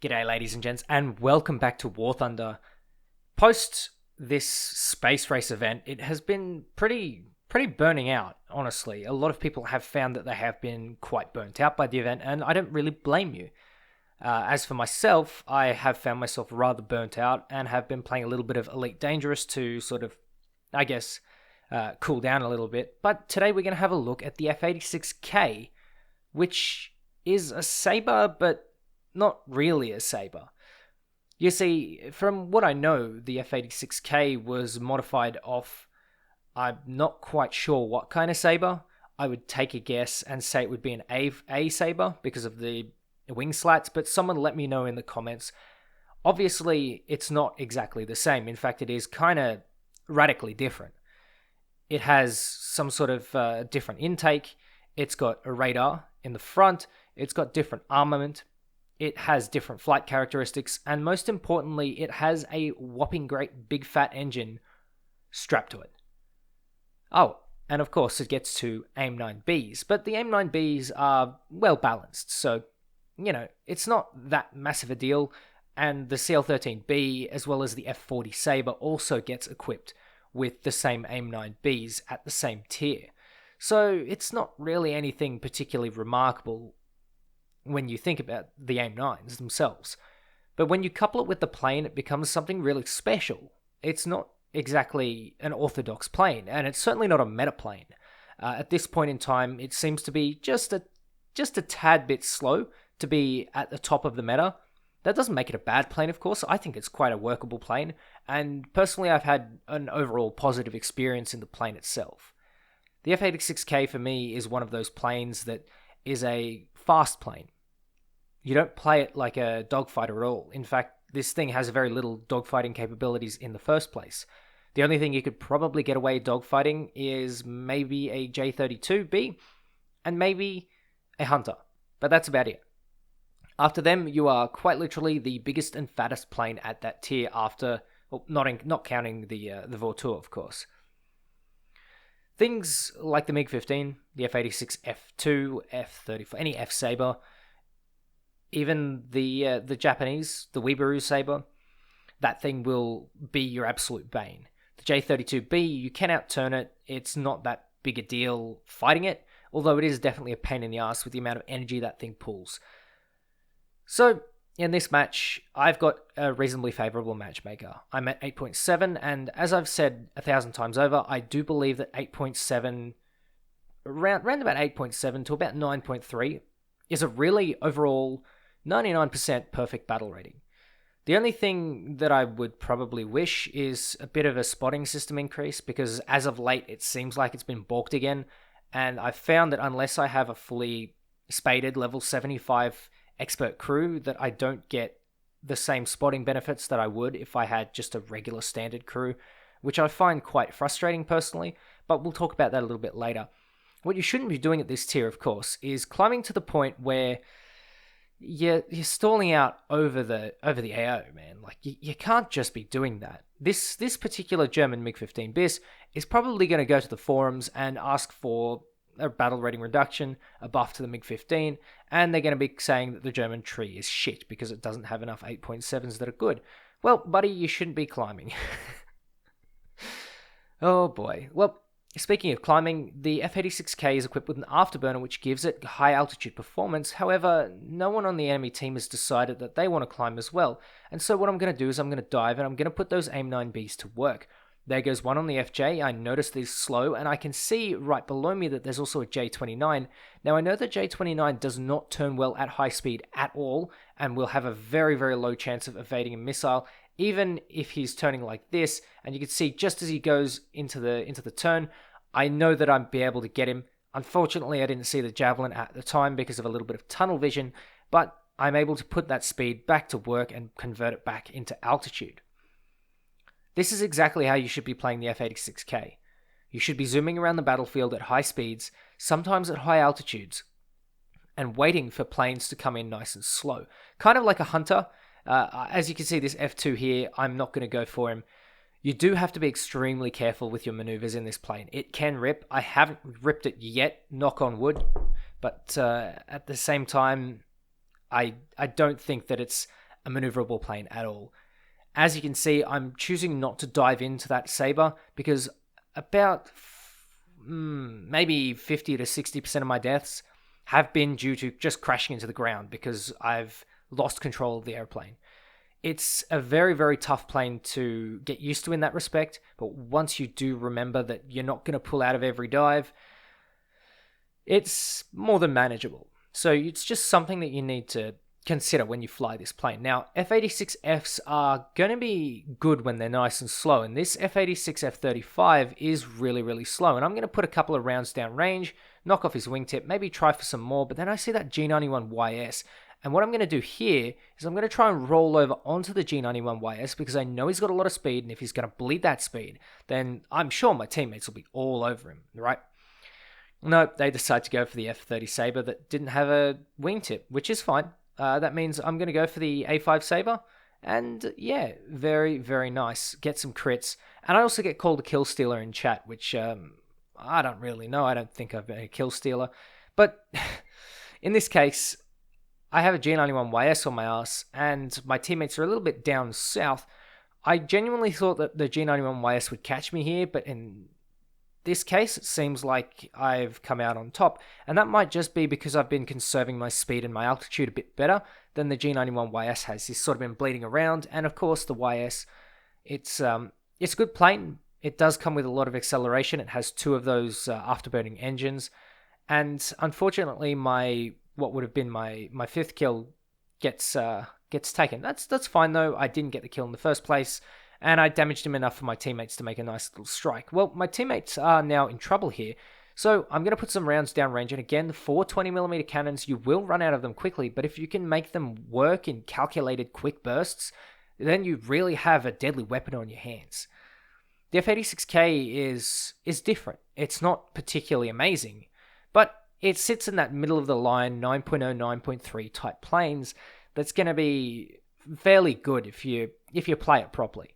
G'day, ladies and gents, and welcome back to War Thunder. Post this space race event, it has been pretty burning out, honestly. A lot of people have found that they have been quite burnt out by the event, and I don't really blame you. As for myself, I have found myself rather burnt out and have been playing a little bit of Elite Dangerous to sort of, I guess, cool down a little bit. But today we're going to have a look at the F86K, which is a Sabre, but not really a Sabre. You see, from what I know, the F86K was modified off, I'm not quite sure what kind of Sabre. I would take a guess and say it would be an A Sabre because of the wing slats, but someone let me know in the comments. Obviously, it's not exactly the same. In fact, it is kind of radically different. It has some sort of different intake. It's got a radar in the front. It's got different armament. It has different flight characteristics, and most importantly, it has a whopping great big fat engine strapped to it. Oh, and of course it gets to AIM-9Bs, but the AIM-9Bs are well balanced, so, it's not that massive a deal, and the CL-13B as well as the F-40 Sabre also gets equipped with the same AIM-9Bs at the same tier. So it's not really anything particularly remarkable when you think about the AIM-9s themselves. But when you couple it with the plane, it becomes something really special. It's not exactly an orthodox plane, and it's certainly not a meta plane. At this point in time, it seems to be just a tad bit slow to be at the top of the meta. That doesn't make it a bad plane, of course. I think it's quite a workable plane, and personally I've had an overall positive experience in the plane itself. The F86K for me is one of those planes that is a fast plane. You don't play it like a dogfighter at all. In fact, this thing has very little dogfighting capabilities in the first place. The only thing you could probably get away dogfighting is maybe a J32B and maybe a Hunter, but that's about it. After them, you are quite literally the biggest and fattest plane at that tier after, well, not counting the Vautour, of course. Things like the MiG-15, the F-86 F2, F-34, any F-Sabre, even the Japanese, the Weebaroo Sabre, that thing will be your absolute bane. The J32B, you can outturn it. It's not that big a deal fighting it, although it is definitely a pain in the ass with the amount of energy that thing pulls. So, in this match, I've got a reasonably favourable matchmaker. I'm at 8.7, and as I've said 1,000 times over, I do believe that 8.7, around about 8.7 to about 9.3, is a really overall 99% perfect battle rating. The only thing that I would probably wish is a bit of a spotting system increase, because as of late it seems like it's been balked again, and I've found that unless I have a fully spaded level 75 expert crew, that I don't get the same spotting benefits that I would if I had just a regular standard crew, which I find quite frustrating personally, but we'll talk about that a little bit later. What you shouldn't be doing at this tier, of course, is climbing to the point where you're stalling out over the AO, man. Like, you can't just be doing that. This particular German MiG-15 BIS is probably going to go to the forums and ask for a battle rating reduction, a buff to the MiG-15, and they're going to be saying that the German tree is shit because it doesn't have enough 8.7s that are good. Well, buddy, you shouldn't be climbing. Oh boy. Well, speaking of climbing, the F86K is equipped with an afterburner which gives it high altitude performance. However, no one on the enemy team has decided that they want to climb as well. And so what I'm going to do is I'm going to dive and I'm going to put those AIM-9Bs to work. There goes one on the FJ. I noticed these slow, and I can see right below me that there's also a J29. Now, I know that J29 does not turn well at high speed at all, and will have a very, very low chance of evading a missile, even if he's turning like this. And you can see just as he goes into the turn, I know that I'd be able to get him. Unfortunately, I didn't see the Javelin at the time because of a little bit of tunnel vision, but I'm able to put that speed back to work and convert it back into altitude. This is exactly how you should be playing the F86K. You should be zooming around the battlefield at high speeds, sometimes at high altitudes, and waiting for planes to come in nice and slow. Kind of like a Hunter. As you can see, this F2 here, I'm not going to go for him. You do have to be extremely careful with your maneuvers in this plane. It can rip. I haven't ripped it yet, knock on wood, but at the same time, I don't think that it's a maneuverable plane at all. As you can see, I'm choosing not to dive into that Sabre because about maybe 50 to 60% of my deaths have been due to just crashing into the ground because I've lost control of the airplane. It's a very, very tough plane to get used to in that respect, but once you do remember that you're not going to pull out of every dive, it's more than manageable. So it's just something that you need to consider when you fly this plane. Now, F-86Fs are going to be good when they're nice and slow, and this F-86 F-35 is really, really slow, and I'm going to put a couple of rounds down range, knock off his wingtip, maybe try for some more, but then I see that G91YS, and what I'm going to do here is I'm going to try and roll over onto the G91YS because I know he's got a lot of speed, and if he's going to bleed that speed, then I'm sure my teammates will be all over him, right? No, they decide to go for the F-30 Sabre that didn't have a wingtip, which is fine. That means I'm going to go for the A5 Sabre. And yeah, very, very nice. Get some crits. And I also get called a kill stealer in chat, which I don't really know. I don't think I've been a kill stealer. But in this case, I have a G91YS on my ass, and my teammates are a little bit down south. I genuinely thought that the G91YS would catch me here, but in this case, it seems like I've come out on top, and that might just be because I've been conserving my speed and my altitude a bit better than the G91YS has. He's sort of been bleeding around, and of course the YS, it's a good plane. It does come with a lot of acceleration. It has two of those afterburning engines, and unfortunately, what would have been my fifth kill gets taken. That's fine though. I didn't get the kill in the first place, and I damaged him enough for my teammates to make a nice little strike. Well, my teammates are now in trouble here, so I'm going to put some rounds downrange, and again, for 20mm cannons, you will run out of them quickly, but if you can make them work in calculated quick bursts, then you really have a deadly weapon on your hands. The F-86K is different. It's not particularly amazing, but it sits in that middle of the line 9.0, 9.3 type planes that's going to be fairly good if you play it properly.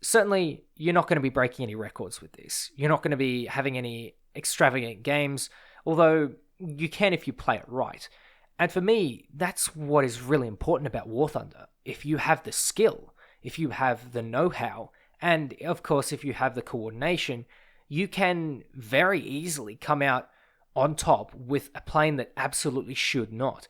Certainly, you're not going to be breaking any records with this. You're not going to be having any extravagant games, although you can if you play it right. And for me, that's what is really important about War Thunder. If you have the skill, if you have the know-how, and of course, if you have the coordination, you can very easily come out on top with a plane that absolutely should not.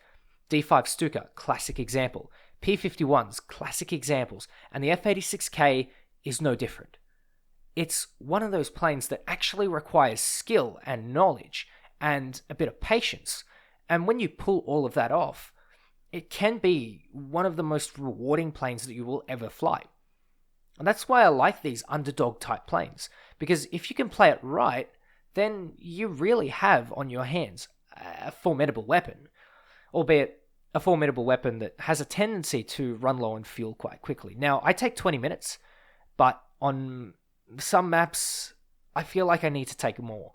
D5 Stuka, classic example. P-51s, classic examples. And the F-86K is no different. It's one of those planes that actually requires skill and knowledge and a bit of patience. And when you pull all of that off, it can be one of the most rewarding planes that you will ever fly. And that's why I like these underdog type planes, because if you can play it right, then you really have on your hands a formidable weapon, albeit a formidable weapon that has a tendency to run low on fuel quite quickly. Now, I take 20 minutes, but on some maps, I feel like I need to take more.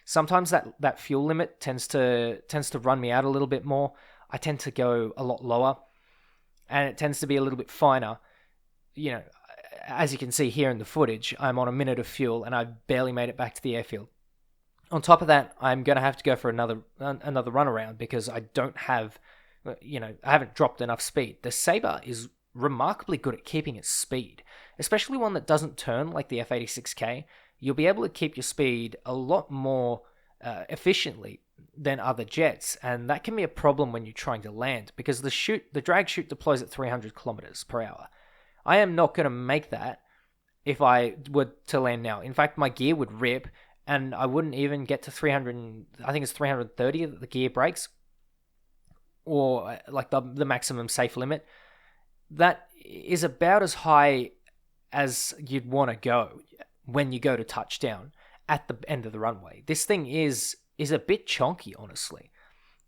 Sometimes that fuel limit tends to run me out a little bit more. I tend to go a lot lower, and it tends to be a little bit finer. You know, as you can see here in the footage, I'm on a minute of fuel, and I barely made it back to the airfield. On top of that, I'm going to have to go for another run around because I don't have, I haven't dropped enough speed. The Sabre is remarkably good at keeping its speed, especially one that doesn't turn like the F-86K. You'll be able to keep your speed a lot more efficiently than other jets, and that can be a problem when you're trying to land because the drag chute deploys at 300 kilometers per hour. I am not going to make that if I were to land now. In fact, my gear would rip, and I wouldn't even get to 300, I think it's 330 that the gear breaks, or like the maximum safe limit. That is about as high as you'd want to go when you go to touchdown at the end of the runway. This thing is a bit chonky, honestly.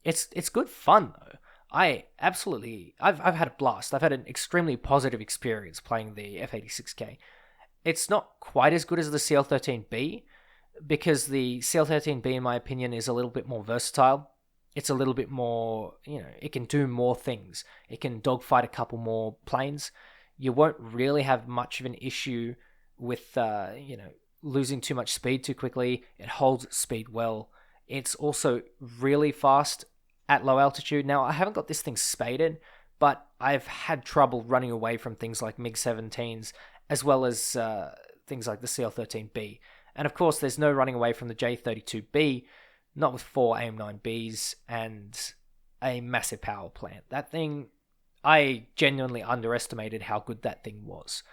It's good fun though. I've had a blast. I've had an extremely positive experience playing the F-86K. It's not quite as good as the CL-13B, because the CL-13B, in my opinion, is a little bit more versatile. It's a little bit more, it can do more things. It can dogfight a couple more planes. You won't really have much of an issue with, losing too much speed too quickly. It holds its speed well. It's also really fast at low altitude. Now, I haven't got this thing spaded, but I've had trouble running away from things like MiG-17s, as well as things like the CL-13B. And of course, there's no running away from the J-32B, not with 4 AIM-9Bs and a massive power plant. That thing, I genuinely underestimated how good that thing was.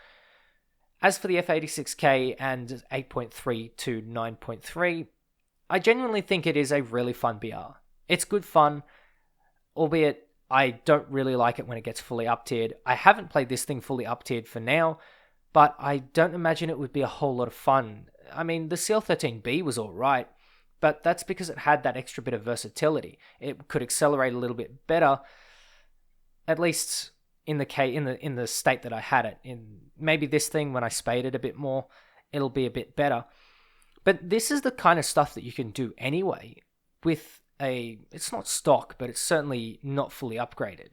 As for the F-86K and 8.3 to 9.3, I genuinely think it is a really fun BR. It's good fun, albeit I don't really like it when it gets fully up-tiered. I haven't played this thing fully up-tiered for now, but I don't imagine it would be a whole lot of fun. I mean, the CL-13B was alright, but that's because it had that extra bit of versatility. It could accelerate a little bit better, at least in the state that I had it. In maybe this thing, when I spade it a bit more, it'll be a bit better. But this is the kind of stuff that you can do anyway with it's not stock, but it's certainly not fully upgraded.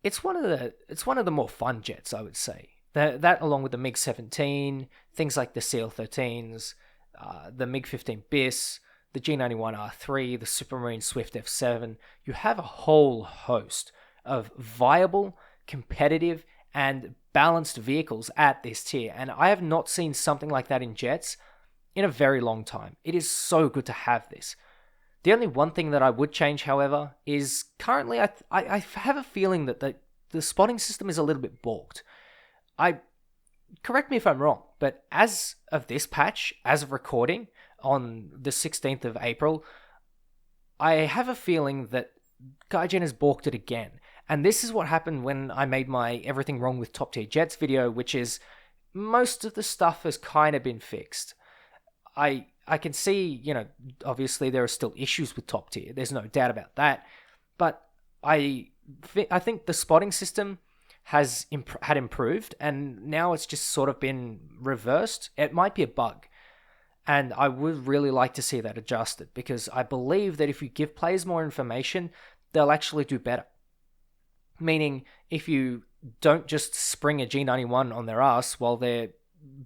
It's one of the more fun jets, I would say. That along with the MiG-17, things like the CL-13s, the MiG-15 BIS, the G91R3, the Supermarine Swift F7, you have a whole host of viable, competitive, and balanced vehicles at this tier. And I have not seen something like that in jets in a very long time. It is so good to have this. The only one thing that I would change, however, is currently I have a feeling that the spotting system is a little bit balked. Correct me if I'm wrong, but as of this patch, as of recording on the 16th of April, I have a feeling that Gaijin has balked it again. And this is what happened when I made my Everything Wrong with Top Tier Jets video, which is most of the stuff has kind of been fixed. I can see, obviously there are still issues with top tier. There's no doubt about that. But I think the spotting system had improved, and now it's just sort of been reversed. It might be a bug, and I would really like to see that adjusted, because I believe that if you give players more information, they'll actually do better. Meaning, if you don't just spring a G91 on their ass while they're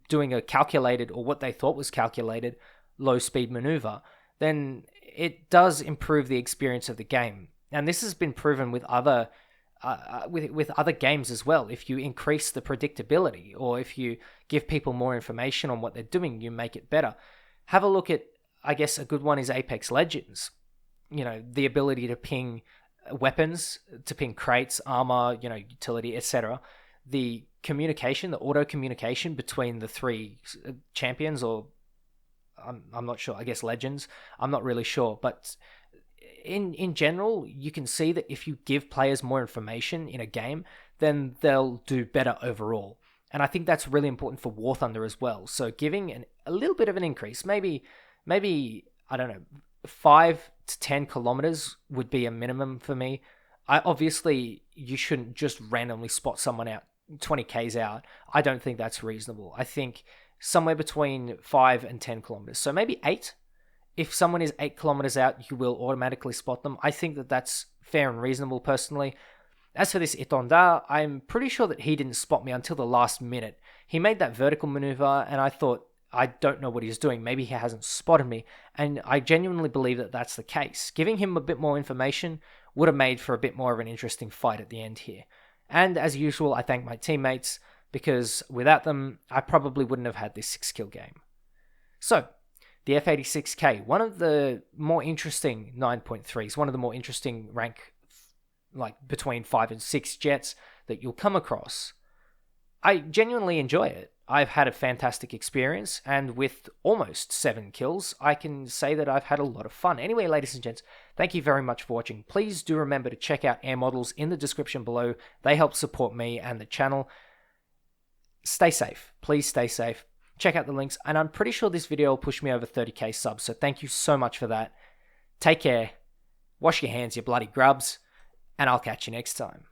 doing a calculated, or what they thought was calculated, low-speed maneuver, then it does improve the experience of the game. And this has been proven with other games as well. If you increase the predictability, or if you give people more information on what they're doing, you make it better. Have a look at, I guess a good one is Apex Legends. The ability to ping weapons, to ping crates, armor, utility, etc. The communication, the auto communication between the three champions, or I'm not sure, I guess legends, I'm not really sure, but in general, you can see that if you give players more information in a game, then they'll do better overall. And I think that's really important for War Thunder as well. So giving a little bit of an increase, maybe I don't know, 5 to 10 kilometers would be a minimum for me. Obviously, you shouldn't just randomly spot someone out 20 Ks out. I don't think that's reasonable. I think somewhere between 5 and 10 kilometers. So maybe 8. If someone is 8 kilometers out, you will automatically spot them. I think that that's fair and reasonable, personally. As for this Itonda, I'm pretty sure that he didn't spot me until the last minute. He made that vertical maneuver, and I thought, I don't know what he's doing. Maybe he hasn't spotted me. And I genuinely believe that that's the case. Giving him a bit more information would have made for a bit more of an interesting fight at the end here. And as usual, I thank my teammates, because without them, I probably wouldn't have had this 6-kill game. So, the F-86K, one of the more interesting 9.3s, one of the more interesting rank, like between 5 and 6 jets that you'll come across. I genuinely enjoy it. I've had a fantastic experience, and with almost 7 kills, I can say that I've had a lot of fun. Anyway, ladies and gents, thank you very much for watching. Please do remember to check out Air Models in the description below. They help support me and the channel. Stay safe. Please stay safe. Check out the links, and I'm pretty sure this video will push me over 30k subs, so thank you so much for that. Take care. Wash your hands, you bloody grubs, and I'll catch you next time.